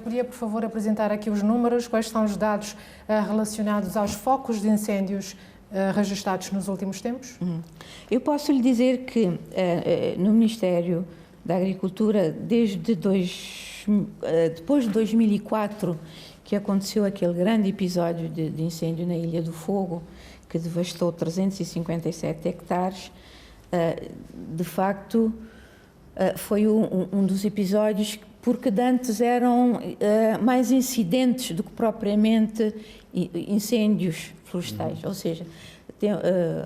podia, por favor, apresentar aqui os números, quais são os dados relacionados aos focos de incêndios registrados nos últimos tempos? Eu posso lhe dizer que no Ministério da Agricultura, depois de 2004, que aconteceu aquele grande episódio de incêndio na Ilha do Fogo, que devastou 357 hectares, de facto foi um dos episódios, porque de antes eram mais incidentes do que propriamente incêndios florestais, ou seja,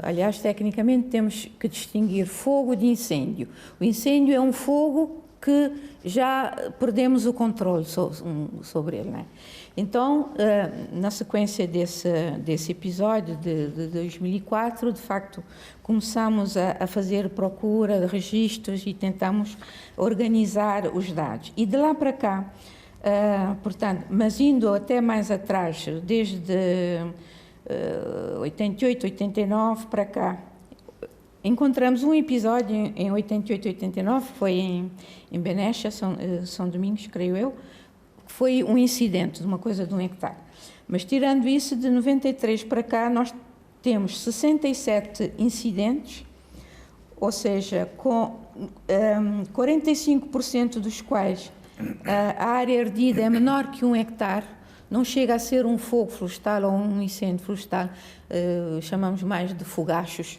aliás, tecnicamente temos que distinguir fogo de incêndio. O incêndio é um fogo que já perdemos o controle sobre ele, não é? Então, na sequência desse episódio de 2004, de facto, começamos a fazer procura de registros e tentamos organizar os dados. E de lá para cá, portanto, mas indo até mais atrás, desde 88, 89 para cá, encontramos um episódio em 88, 89, foi em Benécia, São Domingos, creio eu, que foi um incidente, de uma coisa de 1 hectare. Mas tirando isso, de 93 para cá, nós temos 67 incidentes, ou seja, com 45% dos quais a área ardida é menor que 1 hectare, não chega a ser um fogo florestal ou um incêndio florestal, chamamos mais de fogachos.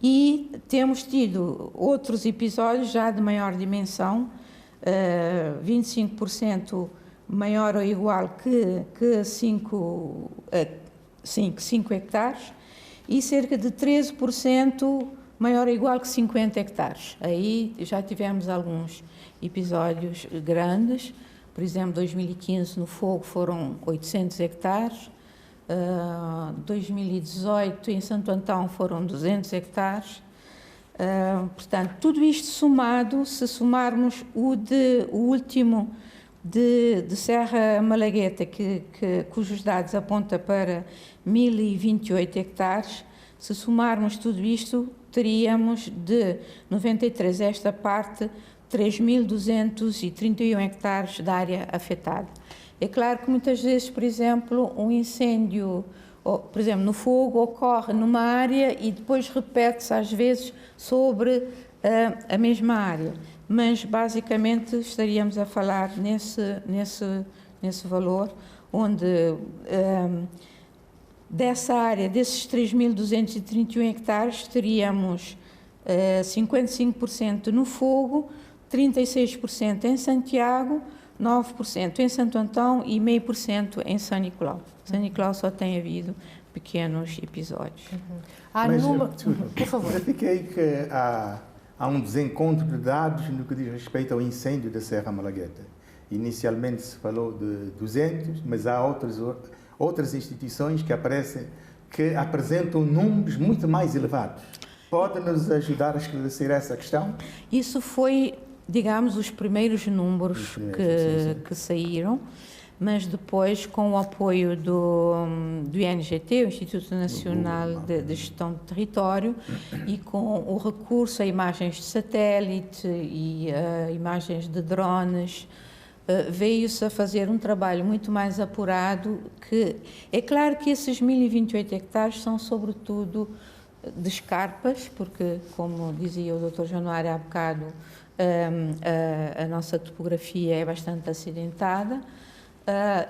E temos tido outros episódios já de maior dimensão, 25% maior ou igual que 5 hectares e cerca de 13% maior ou igual que 50 hectares. Aí já tivemos alguns episódios grandes, por exemplo, 2015 no Fogo foram 800 hectares, 2018 em Santo Antão foram 200 hectares, portanto, tudo isto somado, se somarmos o último de Serra Malagueta, cujos dados apontam para 1028 hectares, se somarmos tudo isto, teríamos de 93 a esta parte 3.231 hectares de área afetada. É claro que muitas vezes, por exemplo, um incêndio, por exemplo, no Fogo, ocorre numa área e depois repete-se às vezes sobre a mesma área, mas basicamente estaríamos a falar nesse valor, onde dessa área, desses 3.231 hectares, teríamos 55% no Fogo, 36% em Santiago, 9% em Santo Antão e 0,5% em São Nicolau. São Nicolau só tem havido pequenos episódios. Por favor. Verifiquei que há um desencontro de dados no que diz respeito ao incêndio da Serra Malagueta. Inicialmente se falou de 200, mas há outras instituições que apresentam números muito mais elevados. Pode nos ajudar a esclarecer essa questão? Isso foi, digamos, os primeiros números que saíram, mas depois, com o apoio do INGT, o Instituto Nacional de Gestão do Território, e com o recurso a imagens de satélite e a imagens de drones, veio-se a fazer um trabalho muito mais apurado, que é claro que esses 1028 hectares são sobretudo de escarpas, porque, como dizia o Dr. Januário há bocado, a nossa topografia é bastante acidentada,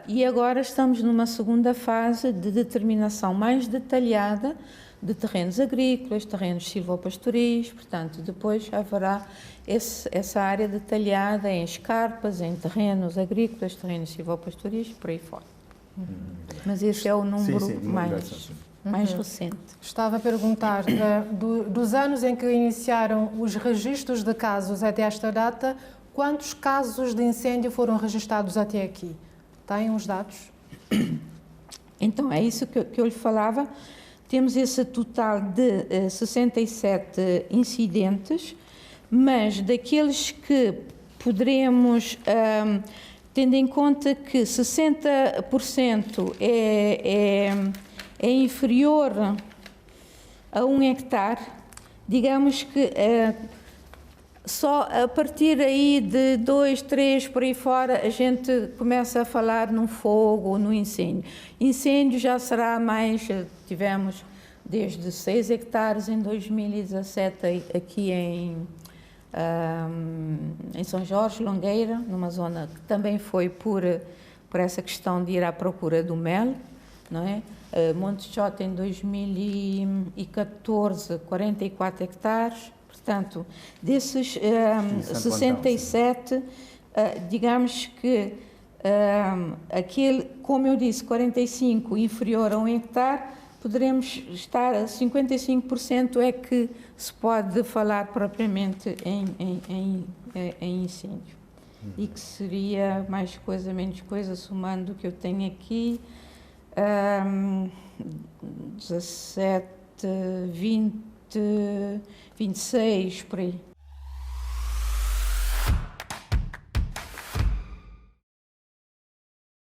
e agora estamos numa segunda fase de determinação mais detalhada de terrenos agrícolas, terrenos silvopastoris, portanto, depois haverá essa área detalhada em escarpas, em terrenos agrícolas, terrenos silvopastoris, por aí fora. Mas esse é o número mais recente. Estava a perguntar, dos anos em que iniciaram os registros de casos até esta data, quantos casos de incêndio foram registrados até aqui? Têm os dados? Então, é isso que eu lhe falava. Temos esse total de 67 incidentes, mas daqueles que poderemos, tendo em conta que 60% é inferior a 1 hectare, digamos que Só a partir aí de 2, 3 por aí fora a gente começa a falar num fogo ou no incêndio. Incêndio já será mais, tivemos desde 6 hectares em 2017 aqui em São Jorge, Longueira, numa zona que também foi por essa questão de ir à procura do mel, não é? Monte Jota em 2014, 44 hectares. Portanto, desses 67, digamos que aquele, como eu disse, 45 inferior a 1 hectare, poderemos estar a 55% é que se pode falar propriamente em incêndio. E que seria mais coisa, menos coisa, somando o que eu tenho aqui, 17, 20, 26, por aí.